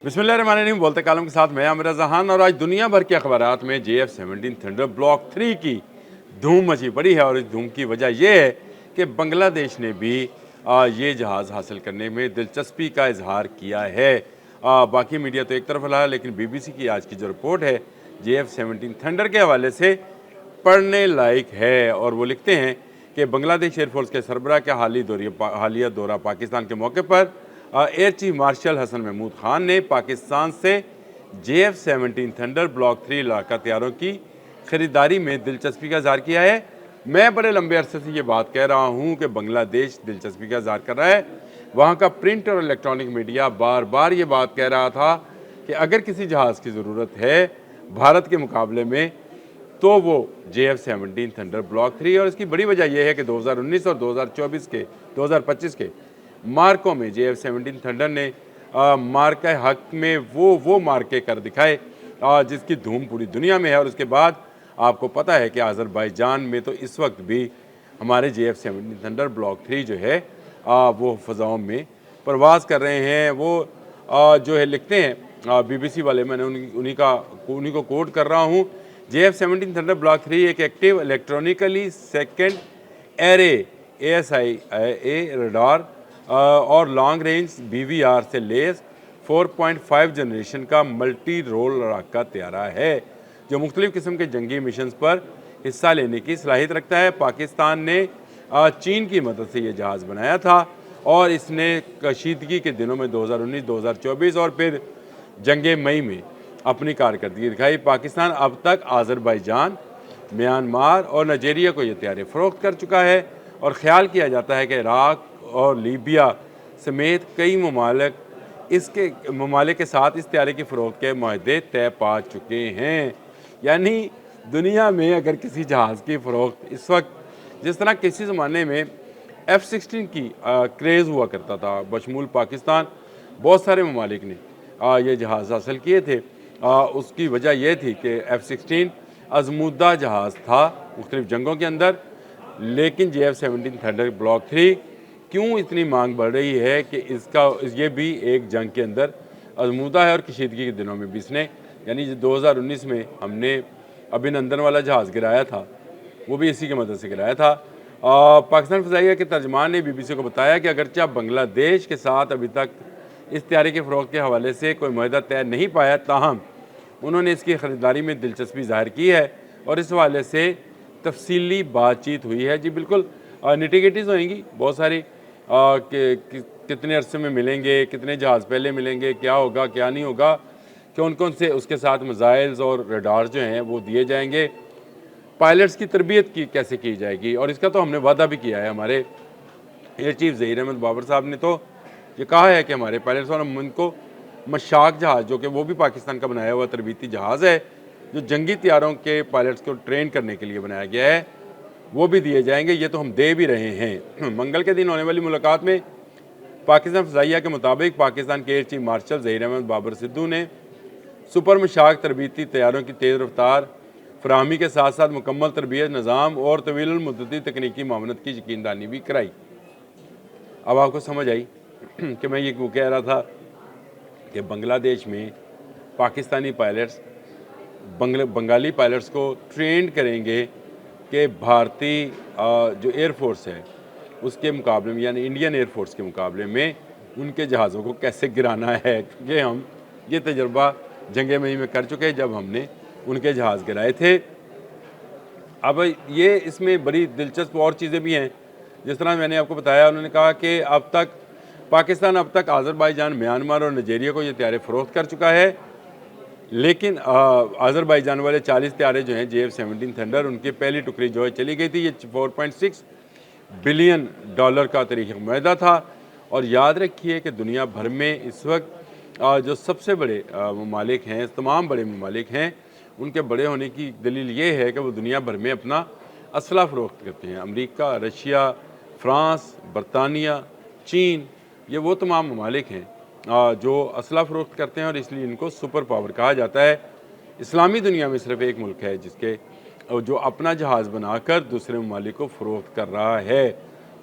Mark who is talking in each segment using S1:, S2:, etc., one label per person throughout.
S1: बिस्मिल्लाहिर्रहमानिर्रहीम। बोलते कालम के साथ मैं आमिर जहान। और आज दुनिया भर के अखबारात में JF-17 थंडर ब्लॉक 3 की धूम मची पड़ी है। और इस धूम की वजह यह है कि बांग्लादेश ने भी ये जहाज़ हासिल करने में दिलचस्पी का इजहार किया है। बाकी मीडिया तो एक तरफ रहा, लेकिन BBC की आज की जो रिपोर्ट है JF-17 थंडर के हवाले से पढ़ने लायक है। और वो लिखते हैं कि बांग्लादेश एयरफोर्स के सरबराह का हालिया दौरा पाकिस्तान के मौके पर air chief marshal Hasan Mahmood Khan ने पाकिस्तान से JF-17 थंडर ब्लॉक 3 लड़ाका तैयारों की खरीदारी में दिलचस्पी का इजहार किया है। मैं बड़े लंबे अरसे से ये बात कह रहा हूँ कि बांग्लादेश दिलचस्पी का इजहार कर रहा है। वहाँ का प्रिंट और इलेक्ट्रॉनिक मीडिया बार बार ये बात कह रहा था कि अगर किसी जहाज़ की ज़रूरत है भारत के मुकाबले में तो वो JF-17 थंडर ब्लॉक 3। और इसकी बड़ी वजह यह है कि 2019 और 2025 के मार्कों में JF-17 थंडर ने मार्का हक में वो मार्के कर दिखाए जिसकी धूम पूरी दुनिया में है। और उसके बाद आपको पता है कि अज़रबैजान में तो इस वक्त भी हमारे JF-17 थंडर ब्लॉक 3 जो है वो फ़ज़ाओं में परवाज़ कर रहे हैं। वो जो है लिखते हैं BBC वाले, मैंने उन्हीं को कोट कर रहा हूँ। JF-17 थंडर ब्लॉक 3 एक active electronically second array ASIA radar और लॉन्ग रेंज BVR से लेस 4.5 जनरेशन का मल्टी रोल लड़ाका तैयारा है जो मुख्तलिफ़ किस्म के जंगी मिशंस पर हिस्सा लेने की सलाहियत रखता है। पाकिस्तान ने चीन की मदद से ये जहाज़ बनाया था और इसने कशीदगी के दिनों में 2019, 2024 और फिर जंग मई में अपनी कारकर्दगी दिखाई। पाकिस्तान अब तक अज़रबैजान, म्यांमार और नाइजीरिया को ये तैयारे फ़रोख्त कर चुका है। और ख़्याल किया जाता है कि इराक़ और लीबिया समेत कई ममालिक के साथ इस तैयारे की फ़रोख्त के माहदे तय पा चुके हैं। यानी दुनिया में अगर किसी जहाज़ की फ़रोख्त इस वक्त जिस तरह किसी ज़माने में F-16 की क्रेज़ हुआ करता था, बशमूल पाकिस्तान बहुत सारे ममालिक ने ये जहाज़ हासिल किए थे। उसकी वजह यह थी कि F-16 आजमूदा जहाज़ था मुख्तलिफ़ जंगों के अंदर। लेकिन JF-17 थंडर ब्लॉक 3 क्यों इतनी मांग बढ़ रही है कि ये भी एक जंग के अंदर आजमूदा है। और कशीदगी के दिनों में भी इसने, यानी 2019 में हमने अभिनंदन वाला जहाज़ गिराया था, वो भी इसी की मदद से गिराया था। पाकिस्तान फ़ज़ाइया के तर्जमान ने BBC को बताया कि अगरचे बांग्लादेश के साथ अभी तक इस तैयारी के फ़रोग़ के हवाले से कोई मुआहदा तय नहीं पाया, ताहम उन्होंने इसकी ख़रीदारी में दिलचस्पी ज़ाहिर की है और इस हवाले से तफसीली बातचीत हुई है। जी बिल्कुल, निटिगेटिस होएंगी बहुत सारी कितने अरसे में मिलेंगे, कितने जहाज़ पहले मिलेंगे, क्या होगा क्या नहीं होगा, कौन कौन से उसके साथ मिसाइल्स और रडार जो हैं वो दिए जाएंगे, पायलट्स की तरबियत कैसे की जाएगी। और इसका तो हमने वादा भी किया है। हमारे एयर चीफ ज़हीर अहमद बाबर साहब ने तो ये कहा है कि हमारे पायलट्स और हम उनको मशाक जहाज़, जो कि वो भी पाकिस्तान का बनाया हुआ तरबीती जहाज़ है जो जंगी तैयारों के पायलट्स को ट्रेन करने के लिए बनाया गया है, वो भी दिए जाएंगे। ये तो हम दे भी रहे हैं। मंगल के दिन होने वाली मुलाकात में पाकिस्तान फ़ज़ाइया के मुताबिक पाकिस्तान के air chief marshal Zaheer Ahmed Babar Sidhu ने सुपर मशाक तरबीती तैयारों की तेज़ रफ्तार फराहमी के साथ साथ मुकम्मल तरबियत निज़ाम और तवील मुद्दती तकनीकी मामनत की यकीनदानी भी कराई। अब आपको समझ आई कि मैं ये कह रहा था कि बांग्लादेश में पाकिस्तानी पायलट्स बंगाली पायलट्स को ट्रेंड करेंगे कि भारतीय जो एयरफोर्स है उसके मुकाबले में, यानी इंडियन एयरफोर्स के मुकाबले में उनके जहाज़ों को कैसे गिराना है। क्योंकि हम ये तजर्बा जंग मई में कर चुके हैं जब हमने उनके जहाज़ गिराए थे। अब ये इसमें बड़ी दिलचस्प और चीज़ें भी हैं। जिस तरह मैंने आपको बताया, उन्होंने कहा कि पाकिस्तान अब तक अज़रबैजान, म्यांमार और नाइजीरिया को ये तैयारे फ़रोख्त कर चुका है। लेकिन अज़रबैजान वाले 40 तैयारे जो हैं JF-17 थंडर, उनकी पहली टुकड़ी जो है चली गई थी। ये $4.6 बिलियन का तारीख़ी मुआहदा था। और याद रखिए कि दुनिया भर में इस वक्त जो सबसे बड़े ममालिक हैं, तमाम बड़े ममालिक हैं, उनके बड़े होने की दलील ये है कि वो दुनिया भर में अपना असला फ़रोख्त करते हैं। अमेरिका, रशिया, फ़्रांस, बरतानिया, चीन, ये वो तमाम ममालिक हैं जो असला फ़रोख्त करते हैं और इसलिए इनको सुपर पावर कहा जाता है। इस्लामी दुनिया में सिर्फ़ एक मुल्क है जो अपना जहाज़ बनाकर दूसरे ममालिक को फ़रोख्त कर रहा है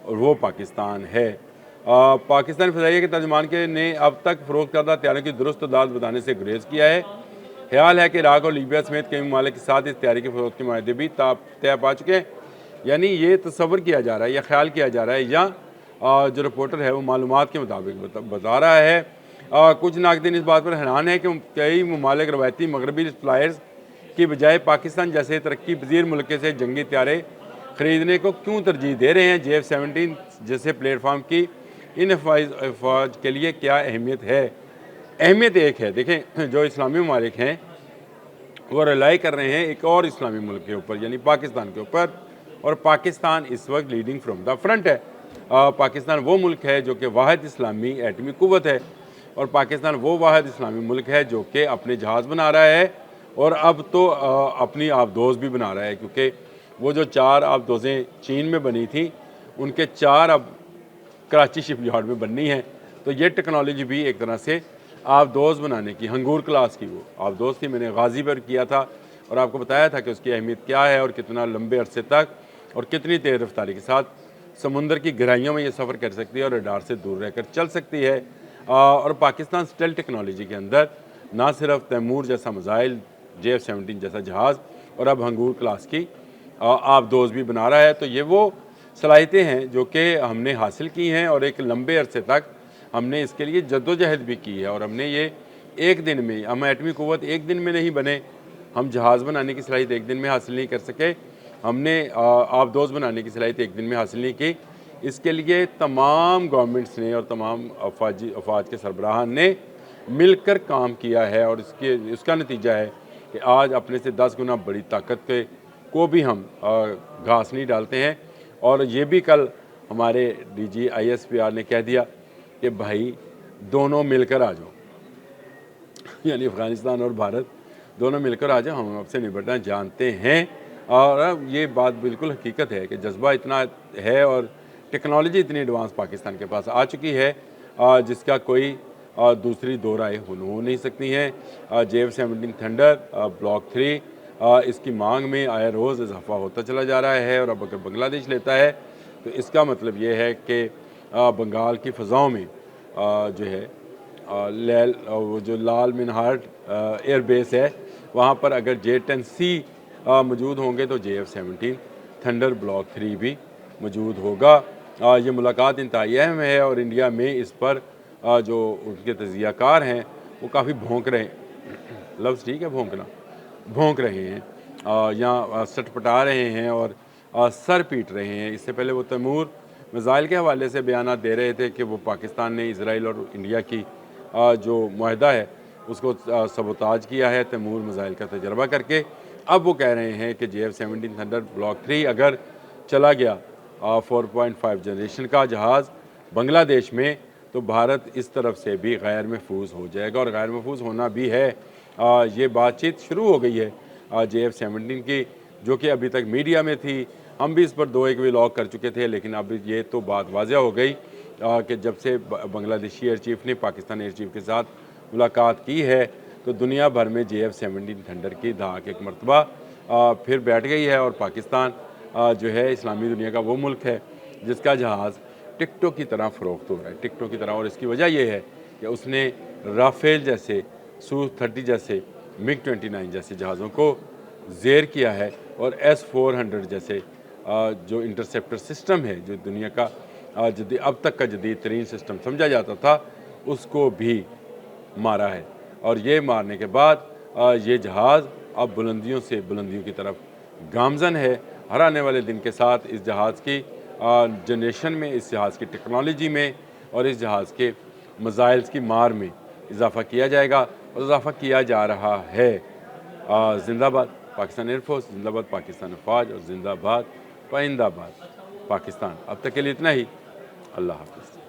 S1: और वो पाकिस्तान है। पाकिस्तानी फ़ज़ाइया के तर्जमान के ने अब तक फ़रोख्त करदा तैयारों की दुरुस्त तादाद बताने से गुरेज़ किया है। ख्याल है कि इराक और लीबिया समेत कई ममालिक के साथ इस तैयारी की फ़रोख्त के माहदे भी तय पा चुके हैं। यानी ये तसव्वुर किया जा रहा है या ख्याल किया जा रहा है या जो रिपोर्टर है वो मालूमात के मुताबिक बता रहा है। कुछ नाक़दीन इस बात पर हैरान है कि कई ममालिक रवायती मगरबी सप्लायर्स की बजाय पाकिस्तान जैसे तरक्की पजीर मुल्क से जंगी तैयारे ख़रीदने को क्यों तरजीह दे रहे हैं। JF-17 जैसे प्लेटफार्म की इन अफवाज के लिए क्या अहमियत है। अहमियत एक है, देखें जो इस्लामी ममालिक हैं वो रिलाई कर रहे हैं एक और इस्लामी मुल्क के ऊपर यानी पाकिस्तान के ऊपर, और पाकिस्तान इस वक्त लीडिंग फ्रॉम द फ्रंट है। पाकिस्तान वो मुल्क है जो कि वाहिद इस्लामी एटमी कुव्वत है, और पाकिस्तान वो वाहिद इस्लामी मुल्क है जो कि अपने जहाज़ बना रहा है और अब तो अपनी आबदोज़ भी बना रहा है, क्योंकि वो जो 4 आबदोज़ें चीन में बनी थी उनके 4 अब कराची शिपयार्ड में बननी है। तो ये टेक्नोलॉजी भी एक तरह से आबदोज़ बनाने की, हंगूर क्लास की वो आबदोज़ थी, मैंने गाज़ी पर किया था और आपको बताया था कि उसकी अहमियत क्या है और कितना लंबे अरसे तक और कितनी तेज़ रफ्तारी के साथ समुंदर की गहराइयों में ये सफ़र कर सकती है और रडार से दूर रहकर चल सकती है। और पाकिस्तान स्टेल टेक्नोलॉजी के अंदर ना सिर्फ तैमूर जैसा मिसाइल, JF-17 जैसा जहाज़ और अब हंगूर क्लास की आबदोज़ भी बना रहा है। तो ये वो सलाहियतें हैं जो कि हमने हासिल की हैं और एक लंबे अरसे तक हमने इसके लिए जद्दोजहद भी की है, और हमने ये एक दिन में, हम एटमी क़ुव्वत एक दिन में नहीं बने, हम जहाज़ बनाने की सलाहियत एक दिन में हासिल नहीं कर सके, हमने आबदोज़ बनाने की सलाहियत एक दिन में हासिल नहीं की। इसके लिए तमाम गवर्नमेंट्स ने और तमाम अफवाज के सरबराहान ने मिलकर काम किया है, और इसका नतीजा है कि आज अपने से 10 गुना बड़ी ताकत के को भी हम घास नहीं डालते हैं। और ये भी कल हमारे DG ISPR ने कह दिया कि भाई दोनों मिलकर आ जाओ, यानी अफ़गानिस्तान और भारत दोनों मिलकर आ जाओ, हम आपसे निपटना जानते हैं। और अब ये बात बिल्कुल हकीकत है कि जज्बा इतना है और टेक्नोलॉजी इतनी एडवांस पाकिस्तान के पास आ चुकी है जिसका कोई दूसरी दो राय हो नहीं सकती हैं। JF-17 थंडर ब्लॉक 3 इसकी मांग में आया रोज़ इजाफा होता चला जा रहा है, और अब अगर बांग्लादेश लेता है तो इसका मतलब ये है कि बंगाल की फ़ज़ाओं में जो है वो जो लाल मिनहाट एयर बेस है वहाँ पर अगर J-10C मौजूद होंगे तो JF-17 थंडर ब्लॉक 3 भी मौजूद होगा। ये मुलाकात इंतहाई अहम है और इंडिया में इस पर जो उनके तजियाकार हैं वो काफ़ी भौंक रहे हैं, लफ्ज़ ठीक है भौंकना, भौंक रहे हैं या सटपटा रहे हैं और सर पीट रहे हैं। इससे पहले वो तैमूर मिसाइल के हवाले से बयानात दे रहे थे कि वो पाकिस्तान ने इसराइल और इंडिया की जो मुआहदा है उसको सबोताज किया है तैमूर मिसाइल का तजर्बा करके। अब वो कह रहे हैं कि JF-17 थंडर ब्लॉक 3 अगर चला गया 4.5 जनरेशन का जहाज़ बांग्लादेश में, तो भारत इस तरफ से भी गैर महफूज हो जाएगा, और गैर महफूज होना भी है। ये बातचीत शुरू हो गई है JF-17 की, जो कि अभी तक मीडिया में थी। हम भी इस पर 2-1 व्लॉग कर चुके थे, लेकिन अब ये तो बात वाज़ह हो गई कि जब से बांग्लादेशी एयर चीफ़ ने पाकिस्तान एयर चीफ़ के साथ मुलाकात की है तो दुनिया भर में JF-17 थंडर की धाक एक मरतबा फिर बैठ गई है। और पाकिस्तान जो है इस्लामी दुनिया का वो मुल्क है जिसका जहाज़ टिकटों की तरह फ़रोख्त हो रहा है, टिकटों की तरह। और इसकी वजह यह है कि उसने राफेल जैसे, Su-30 जैसे, MiG-29 जैसे जहाज़ों को ज़ेर किया है, और S-400 जैसे जो इंटरसेप्टर सिस्टम है जो दुनिया का अब तक का जदीद तरीन सिस्टम समझा जाता था उसको भी मारा है। और ये मारने के बाद ये जहाज़ अब बुलंदियों से बुलंदियों की तरफ गामज़न है। हर आने वाले दिन के साथ इस जहाज़ की जनरेशन में, इस जहाज़ की टेक्नोलॉजी में और इस जहाज़ के मिसाइल्स की मार में इजाफ़ा किया जाएगा, और इजाफ़ा किया जा रहा है। जिंदाबाद पाकिस्तान एयरफोर्स, जिंदाबाद पाकिस्तान अफवाज, और जिंदाबाद पाइंदाबाद पाकिस्तान। अब तक के लिए इतना ही। अल्लाह हाफ़िज़।